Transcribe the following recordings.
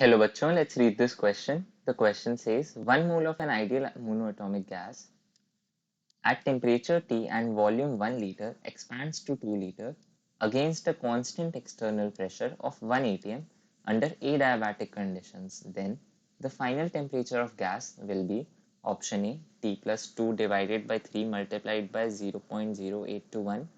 Hello bachon, let's read this question. The question says 1 mole of an ideal monoatomic gas at temperature T and volume 1 liter expands to 2 liter against a constant external pressure of 1 atm under adiabatic conditions. Then the final temperature of gas will be option A T plus 2 divided by 3 multiplied by 0.0821,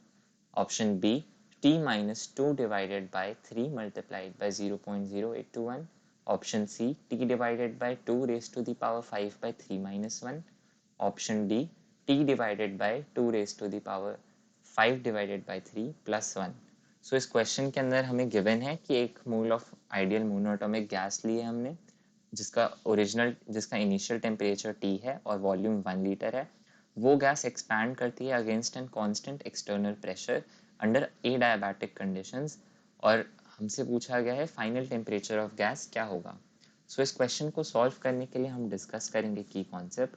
option B T minus 2 divided by 3 multiplied by 0.0821, option C T divided by 2 raised to the power 5 by 3 minus 1, option D T divided by 2 raised to the power 5 divided by 3 plus 1. सो इस question के अंदर हमें given है कि एक mole of ideal monoatomic gas ली है हमने, जिसका इनिशियल टेम्परेचर T है और वॉल्यूम 1 लीटर है. वो गैस एक्सपैंड करती है against an constant external pressure under adiabatic conditions और हमसे पूछा गया है फाइनल टेम्परेचर ऑफ गैस क्या होगा. सो इस क्वेश्चन को सॉल्व करने के लिए हम डिस्कस करेंगे की कॉन्सेप्ट.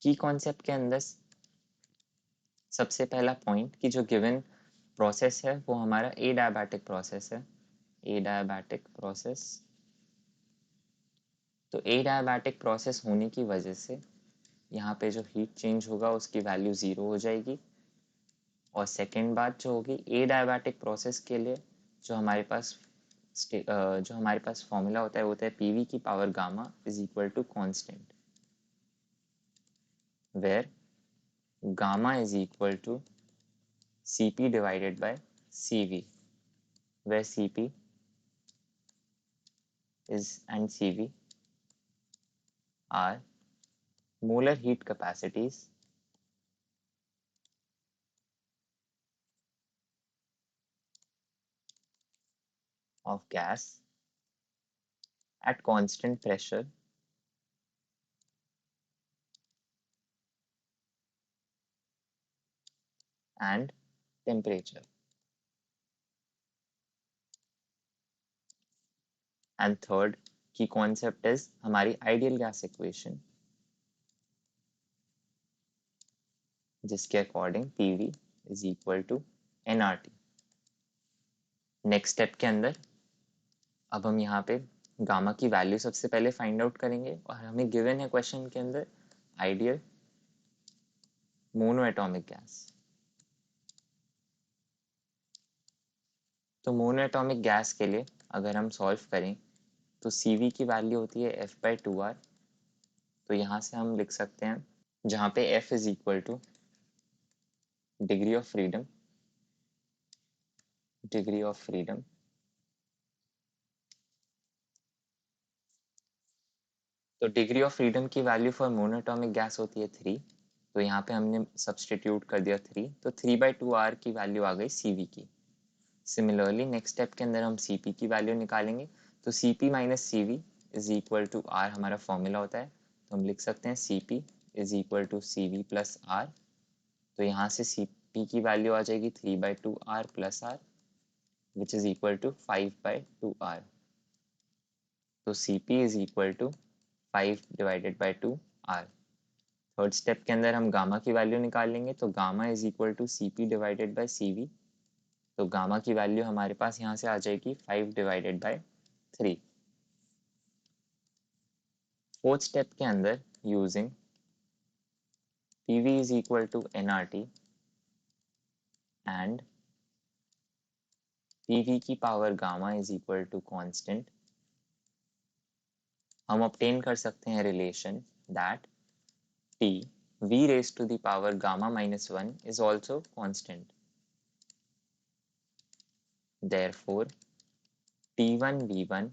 की कॉन्सेप्ट के अंदर सबसे पहला पॉइंट कि जो गिवन प्रोसेस है वो हमारा एडियाबैटिक प्रोसेस है. एडियाबैटिक प्रोसेस, तो एडियाबैटिक प्रोसेस होने की वजह से यहाँ पे जो हीट चेंज होगा उसकी वैल्यू 0 हो जाएगी. और सेकेंड बात जो होगी, एडियाबैटिक प्रोसेस के लिए जो हमारे पास फॉर्मूला होता है वो होता है पीवी की power gamma is equal to constant, where gamma is equal to Cp divided by Cv, where Cp and Cv are molar heat capacities of gas at constant pressure and temperature. And third key concept is हमारी ideal gas equation, जिसके according PV is equal to nRT. Next step के अंदर अब हम यहाँ पे gamma की value सबसे पहले फाइंड आउट करेंगे और हमें गिवन है क्वेश्चन के अंदर आइडियल मोनोएटॉमिक गैस. तो मोनोएटॉमिक गैस के लिए अगर हम सॉल्व करें तो Cv की वैल्यू होती है F/2R. तो यहाँ से हम लिख सकते हैं जहाँ पे F is equal two degree of freedom, तो डिग्री ऑफ फ्रीडम की वैल्यू फॉर मोनोएटॉमिक गैस होती है 3. तो यहाँ पे हमने सब्सटीट्यूट कर दिया 3, तो 3/2R की वैल्यू आ गई Cv की. सिमिलरली नेक्स्ट स्टेप के अंदर हम Cp की वैल्यू निकालेंगे. तो Cp minus Cv is equal to R हमारा फॉर्मूला होता है. तो हम लिख सकते हैं Cp is equal to Cv plus R. तो यहाँ से Cp की वैल्यू आ जाएगी 3/2R plus R which is equal to 5/2R. तो Cp is equal to 5 divided by 2R. Third step के अंदर हम गामा की वैल्यू निकालेंगे. तो gamma is equal to Cp divided by Cv. तो गामा की वैल्यू हमारे पास यहाँ से आ जाएगी 5 डिवाइडेड बाई 3. फोर्थ स्टेप के अंदर using PV is equal to nRT and PV की power gamma is equal to constant, हम obtain कर सकते हैं relation that T V raised to the power gamma minus 1 is also constant. Therefore, T1 V1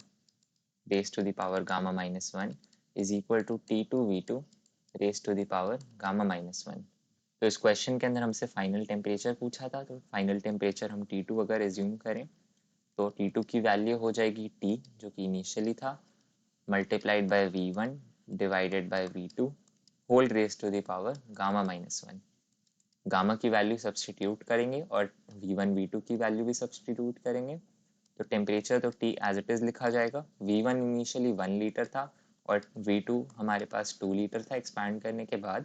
raised to the power gamma minus 1 is equal to T2 V2 raised to the power gamma minus 1. तो इस question के अंदर हमसे final temperature पूछा था. तो final temperature हम T2 अगर एज्यूम करें तो T2 की वैल्यू हो जाएगी T जो कि इनिशियली था multiplied by V1 divided by V2 whole raise to the power gamma minus 1. Gamma की वैल्यू सब्सटीट्यूट करेंगे और V1 V2 की वैल्यू भी सब्सटीट्यूट करेंगे. तो टेम्परेचर तो T एज इट इज लिखा जाएगा. V1 इनिशियली 1 लीटर था और V2 हमारे पास 2 लीटर था एक्सपैंड करने के बाद.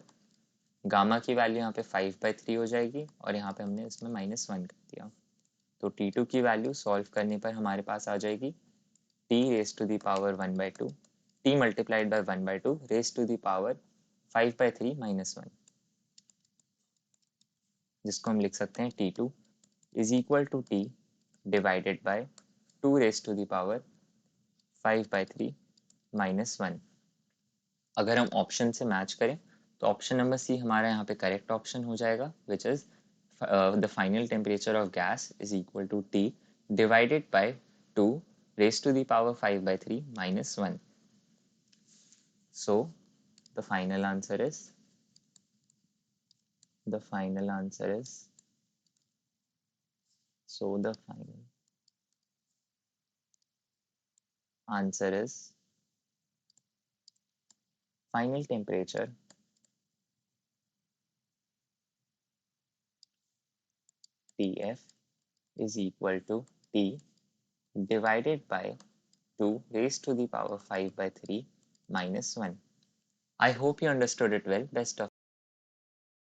गामा की वैल्यू यहाँ पे 5/3 हो जाएगी और यहाँ पे हमने इसमें -1 कर दिया. तो T2 की वैल्यू सॉल्व करने पर हमारे पास आ जाएगी T raise to the power 1/2 T multiplied by 1/2 raise to the power 5/3 minus 1, जिसको हम लिख सकते हैं T2 is equal to T divided by 2 raise to the power 5/3 minus 1। अगर हम ऑप्शन से मैच करें तो ऑप्शन नंबर सी हमारा यहाँ पे करेक्ट ऑप्शन हो जाएगा, which is the final temperature of gas is equal to T divided by 2 raised to the power 5/3 minus 1. So the final answer is the final answer is so the final answer is final temperature Tf is equal to T divided by 2 raised to the power 5/3 minus 1. I hope you understood it well. Best of